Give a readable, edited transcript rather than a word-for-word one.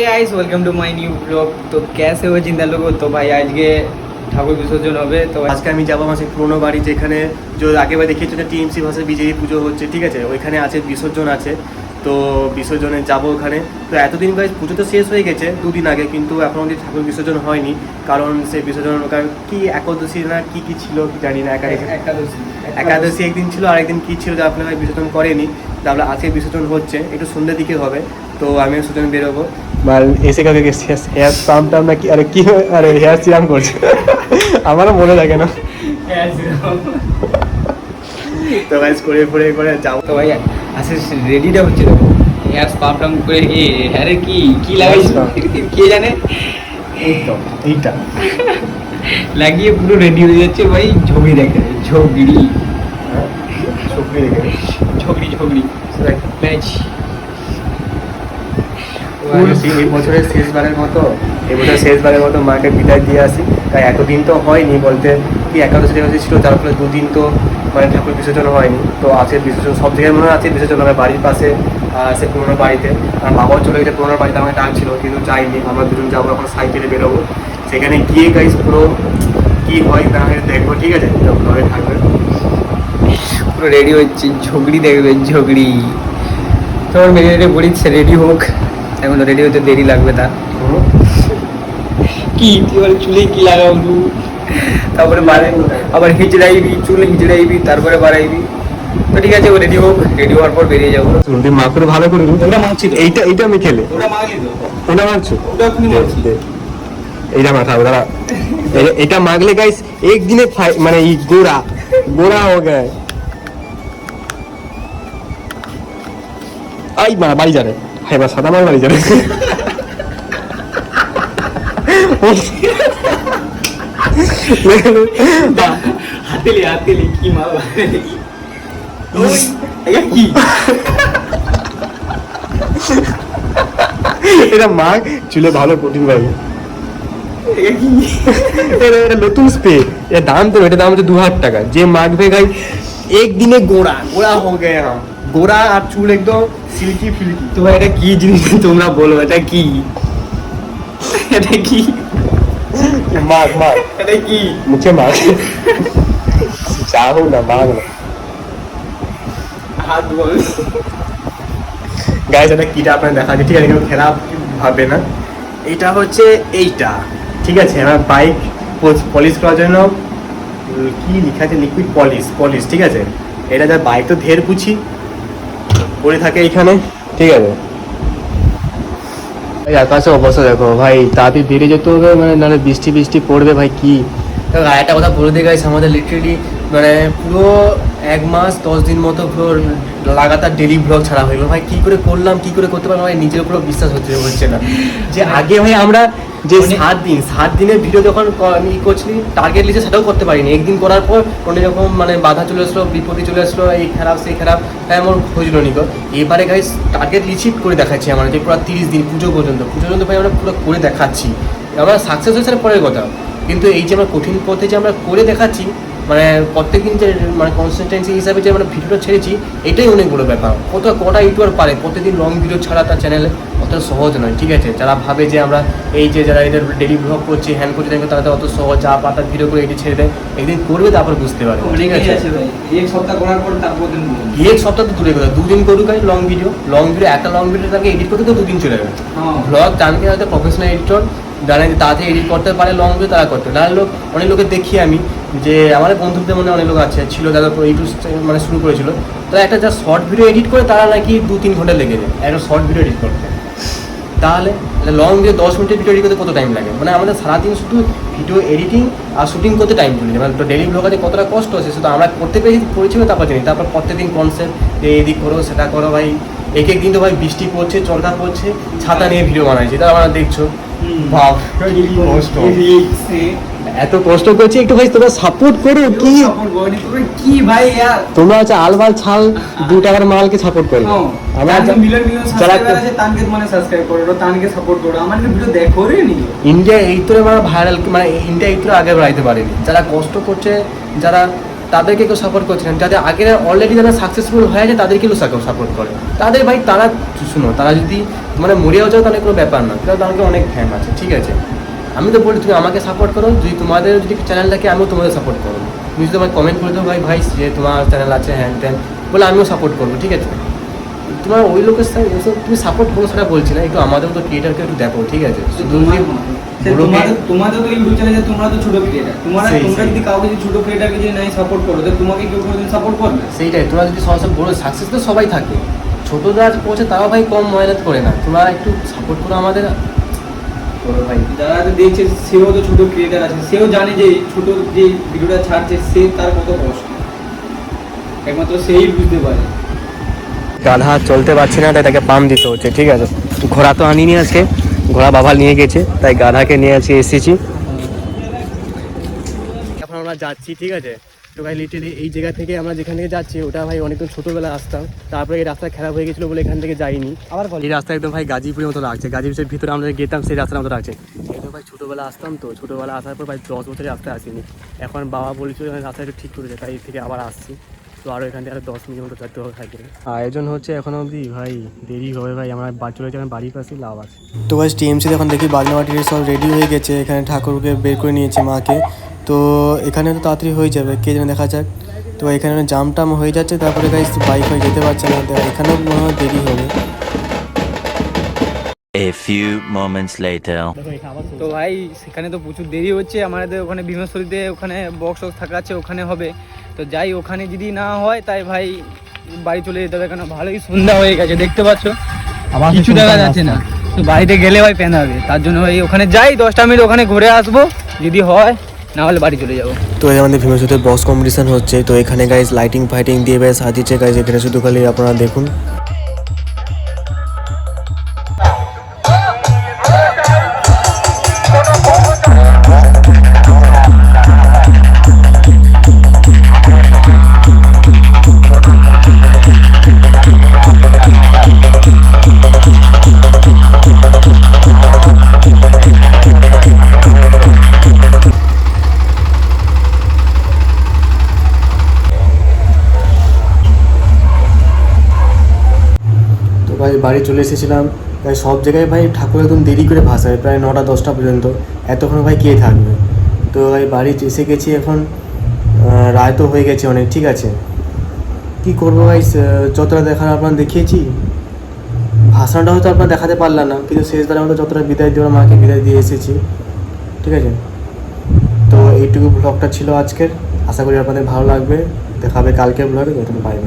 Guys welcome to my new blog. तो कैसे हो चिंता लोगों? तो भाई आज के ঠাকুর বিসর্জন হবে। তো আজকে আমি যাবো আমার সেই পুরোনো বাড়ি, যেখানে যে আগেবার দেখিয়েছি যে টিএমসি ভাষা বিজেপি পুজো হচ্ছে, ঠিক আছে, ওইখানে আছে বিসর্জন আছে। তো বিসর্জনে যাবো ওখানে। তো এতদিন গাইজ পুজো তো শেষ হয়ে গেছে দুদিন আগে, কিন্তু এখন অবধি ঠাকুর বিসর্জন হয়নি। কারণ সেই বিসর্জন কি একাদশী না কি কি ছিল জানি না, একাদশী একদিন ছিল, আরেকদিন কি ছিল যা আপনারা বিসর্জন করেনি। তাহলে আজকে বিসর্জন হচ্ছে, একটু সন্ধ্যের দিকে হবে। তো আমি বিসর্জন বেরোবো মাল এসে কাকে হেয়ার পাম্প টাম না কি, আরে কি আরে হেয়ার সিরাম করছে আমারও মনে থাকে না। তো গাইজ করে যাও। তো ভাই আসে রেডিটা হচ্ছে, দেখো হেয়ার স্পাম টাম করে কি হেয়ারে কি কি লাগাইছো কে জানে। এই তো এইটা লাগিয়ে পুরো রেডি হয়ে যাচ্ছে ভাই। ঝগড়ি দেখে ঝগড়ি ঝগড়ি ঝগড়ি ম্যাচ। এই বছরের শেষবারের মতো মাকে বিদায় দিয়ে আসি। তাই এতদিন তো হয়নি, বলতে কি একাদশী ছিল, যার ফলে দুদিন তো মানে ঠাকুর বিসর্জন হয়নি। তো আছে বিসর্জন সব জায়গায় মনে আছে বিসর্জন হবে, বাড়ির পাশে সে পুরোনো বাড়িতে। আর বাবাও চলে গেছে পুরোনো বাড়িতে, আমাকে ডাকছিল কিন্তু যাইনি। আমরা দুজন যাবো এখন, সাইকেলে বেরোবো। সেখানে গিয়ে গাইস পুরো কী হয় না হয় দেখবো, ঠিক আছে, ঘরে থাকবে। পুরো রেডি হচ্ছে, ঝগড়ি দেখবে ঝগড়ি। তোমার মেয়ে বলিস রেডি হোক, এখন তো রেডি হতে দেরি লাগবে। তা কি তুই আবার চুলে কি লাগাবো, তারপরে আবার হিজড়াইবি, চুলে হিজড়াইবি, তারপরে বাড়াইবি। তো ঠিক আছে, ও রেডি হোক, রেডি হওয়ার পর বেরিয়ে যাবো। মা করে ভালো করে এইটা আমি খেলে ওটা মারছো, এইটা মাথাবো দাঁড়া। এটা মাগলে গাইস একদিনে মানে গোড়া হো গায়। আই মা বাড়ি যাবে, হ্যাঁ বা সাদা মাল বাড়ি যাবে। হাতেলি কি মাল কি এটা মাগ চুলে ভালো প্রোটিন পাবে। এটা নতুন স্প্রে, এর দাম তো, এটা দাম হচ্ছে 2000 টাকা। যে মাগবে গাই একদিনে গোড়া হো গে, গোড়া আর চুল একদম সিল্কি ফিল্কি। তো ভাই এটা কি জিনিস তোমরা বলো, এটা কি মাগ এটা কি মুখে মাগ, চাহো না মাগ না হাত বল। গাইস এটা কিটা আপনার দেখা যায়, ঠিক আছে, কেউ খারাপ ভাবে না। এইটা হচ্ছে এইটা, ঠিক আছে, আমার বাইক পলিশ করার জন্য কি লেখা আছে, লিকুইড পলিশ, ঠিক আছে। এটা যা বাইক তো ধের পুছি পড়ে থাকে এইখানে, ঠিক আছে। এই আকাশে অবস্থা দেখো ভাই, তাড়াতাড়ি বেরিয়ে যেতে হবে, মানে নাহলে বৃষ্টি পড়বে ভাই। কি একটা কথা বলে দিয়ে গেছে, আমাদের লিটারেলি মানে পুরো 1 মাস 10 দিন মতো পুরো লাগাতার ডেলি ব্লগ ছাড়া হইলো ভাই। কি করে করলাম, কি করে করতে পারলাম ভাই, নিজের উপর বিশ্বাস হচ্ছে না। যে আগে ভাই আমরা যে 7 দিনের ভিডিও যখন করছিলি টার্গেট লিখে, সেটাও করতে পারিনি। একদিন করার পর কোনো রকম মানে বাধা চলে আসলো, বিপত্তি চলে আসলো, এই খারাপ সেই খারাপ, তাই আমার হয়েছিল নিকো। এবারে গাইস টার্গেট লিচিট করে দেখাচ্ছি আমরা, যে পুরো 30 দিন পুজো পর্যন্ত ভাই আমরা পুরো করে দেখাচ্ছি। আমরা সাকসেস হয়েছে পরের কথা, কিন্তু এই যে আমরা কঠিন পথে যে আমরা করে দেখাচ্ছি, মানে প্রত্যেকদিন যে মানে কনসিস্টেন্সি হিসাবে যে আমরা ভিডিওটা ছেড়েছি, এটাই অনেক বড় ব্যাপার। কটা ইউটিউবার পারে প্রত্যেকদিন লং ভিডিও ছাড়া তার চ্যানেলে, অতটা সহজ নয়, ঠিক আছে। যারা ভাবে যে আমরা এই যে যারা এদের ডেলি ব্লগ করছি, হ্যান্ড করছি, তারা অত সহজ যা পাতার ভিডিও করে এটি ছেড়ে দেয়, একদিন করবে তারপর বুঝতে পারবে, ঠিক আছে। এক সপ্তাহ করার পর তারপর এক সপ্তাহ তো দূরে কথা, 2 দিন করুক লং ভিডিও, একটা লং ভিডিও তাকে এডিট করতে তো 2 দিন চলে যাবে। ব্লগ জানতে হয়তো প্রফেশনাল এডিটর যারা তাড়াতাড়ি এডিট করতে পারে লং ভিডিও, তারা করতে। নাহলে লোক অনেক লোকের দেখি আমি, যে আমার বন্ধুদের মনে অনেক লোক ছিল যারা ইউটিউব মানে শুরু করেছিল, তারা একটা যা শর্ট ভিডিও এডিট করে তারা নাকি 2-3 ঘন্টা লেগে যায় একটা শর্ট ভিডিও এডিট করতে। তাহলে লং ভিডিও 10 মিনিটের ভিডিও এডিট করতে কত টাইম লাগে? মানে আমাদের সারাদিন শুধু ভিডিও এডিটিং আর শুটিং করতে টাইম চলে যায়। মানে তো ডেলি ব্লগারে কতটা কষ্ট আছে শুধু আমরা করতে পড়েছিল, তারপর জানি, তারপর প্রত্যেকদিন কনসেপ্ট এদিক করো সেটা করো ভাই। এক দিন তো ভাই বৃষ্টি পড়ছে, চরকা পড়ছে, ছাতা নিয়ে ভিডিও বানাইছি, তারা আমরা দেখছো ভাব এত কষ্ট করছি। একটু ভাই তোমরা সাপোর্ট করো, কি ভাই তোমরা হচ্ছে আলবাল ছাল 2 টাকার মালকে সাপোর্ট করো। আমরা যারা তানকে মানে সাবস্ক্রাইব করো, তানকে সাপোর্ট করো, আমাদের ভিডিও দেখো রে নি। ইন্ডিয়া এই তোরে মানে ভাইরাল, মানে ইন্ডিয়া এই তোরে আগে বাড়াইতে পারেনি। যারা কষ্ট করছে, যারা তাদেরকে কেউ সাপোর্ট করছে না, যাদের আগের অলরেডি যারা সাকসেসফুল হয়ে যায় তাদেরকে কেউ সাপোর্ট করে তাদের ভাই তারা শুনো তারা যদি মানে মরেও যাও তাহলে কোনো ব্যাপার না, তাহলে তাদেরকে অনেক ফ্যান আছে ঠিক আছে। আমি তো বলি তুমি আমাকে সাপোর্ট করো, যদি তোমাদের যদি চ্যানেল থাকে আমিও তোমাদের সাপোর্ট করবো, তুমি যদি আমাকে কমেন্ট করে দেবো ভাই ভাই যে তোমার চ্যানেল আছে হ্যান ত্যান বলে আমিও সাপোর্ট করবো ঠিক আছে। তোমার ওই লোকের সাথে এসব তুমি সাপোর্ট করো সেটা বলছি না, একটু আমাদের তো ক্রিয়েটারকে একটু দেখো ঠিক আছে। শুধু তোমাদের তো ইউটিউব চ্যানেলে তোমরা তো ছোট ক্রিয়েটার, তোমরা যদি কাউকে যদি ছোট ক্রিয়েটারকে যদি নাই সাপোর্ট করো তো তোমাকে কেউ কোনোদিন সাপোর্ট করবে? সেইটাই, তোমরা যদি সব বড় সাকসেস তো সবাই থাকে, ছোটরা পৌঁছে তারাও ভাই কম মেহনত করে না, তোমরা একটু সাপোর্ট করো আমাদের ভাই। যারা দেখছে সেও তো ছোট ক্রিয়েটার আছে, সেও জানে যে ছোট যে ভিডিওটা ছাড়ছে সে তার কত কষ্ট, একমাত্র সেই বুঝতে পারে। গাধা চলতে পারছি না তাই তাকে পাম্প দিতে হচ্ছে ঠিক আছে। ঘোড়া তো আনিনি আজকে, ঘোড়া বাবা নিয়ে গেছে তাই গাধাকে নিয়ে এসেছি। এখন আমরা যাচ্ছি ঠিক আছে। তো ভাই লিটারলি এই জায়গা থেকে আমরা যেখান থেকে যাচ্ছি ওটা ভাই অনেকদিন ছোটোবেলায় আসতাম, তারপরে এই রাস্তা খারাপ হয়ে গেছিলো বলে এখান থেকে যাইনি। আবার এই রাস্তা একদম ভাই গাজীপুরের মতো লাগছে, গাজীপুরের ভিতরে আমরা গেতাম সেই রাস্তার মতো লাগছে। একদম ভাই ছোটোবেলা আসতাম, তো ছোটোবেলা আসার পর ভাই 10 বছরের রাস্তায় আসিনি, এখন বাবা বলেছিল রাস্তা একটু ঠিক করেছে তাই থেকে আবার আসছি। তো আরও এখান থেকে আরও 10 মিনিট মতো যেতে হবে থাকে। আয়োজন হচ্ছে এখনো অবধি ভাই দেরি হবে ভাই, আমরা বাড়ি চলে যাবেন, বাড়ির পাশেই লাভ আছে। তো ভাই টিএমসি এখন দেখি বাজনা বাটির সব রেডি হয়ে গেছে, এখানে ঠাকুরকে বের করে নিয়েছে মাকে, তো এখানে তো তাড়াতাড়ি হয়ে যাবে কে যেন দেখা যাক। তো এখানে জাম টাম হয়ে যাচ্ছে, তারপরে গাইস বাইক হয়ে যেতে পারছে না, এখানেও মনে হয় দেরি হবে। A few moments later. তো ভাই সেখানে তো প্রচুর দেরি হচ্ছে, আমাদের ওখানে ভীমেশ্বরীতে ওখানে বক্স থাকা আছে ওখানে হবে, তো যাই ওখানে যদি না হয় তাই ভাই বাড়ি চলে যেতে হবে, কেন ভালোই সন্ধ্যা হয়ে গেছে দেখতে পাচ্ছ কিছু দেখা যাচ্ছে না, তো বাড়িতে গেলে ভাই প্যান হবে, তার জন্য ভাই ওখানে যাই 10টা মিনিট ওখানে ঘুরে আসবো, যদি হয় না হলে বাড়ি চলে যাবো। তো এই আমাদের ভীমেশ্বরীতে বক্স কম্পিটিশন হচ্ছে, তো এখানে গাইস লাইটিং ফাইটিং দিয়ে বেশ সাজিয়েছে গাইস, এখানে শুধু খালি আপনারা দেখুন। ভাই বাড়ি চলে এসেছিলাম, তাই সব জায়গায় ভাই ঠাকুর একদম দেরি করে ভাসায়, প্রায় 9টা 10টা পর্যন্ত, এতক্ষণ ভাই কে থাকবে। তো ভাই বাড়ি এসে গেছি, এখন রায় তো হয়ে গেছে অনেক ঠিক আছে, কি করবো ভাই যতটা দেখার আপনার দেখিয়েছি, ভাষণটা হয়তো আপনার দেখাতে পারলাম না, কিন্তু শেষবারের মতো যতটা বিদায় দেওয়ার মাকে বিদায় দিয়ে এসেছি ঠিক আছে। তো এইটুকু ব্লগটা ছিল আজকের, আশা করি আপনাদের ভালো লাগবে, দেখা হবে কালকের ব্লগে, বাই।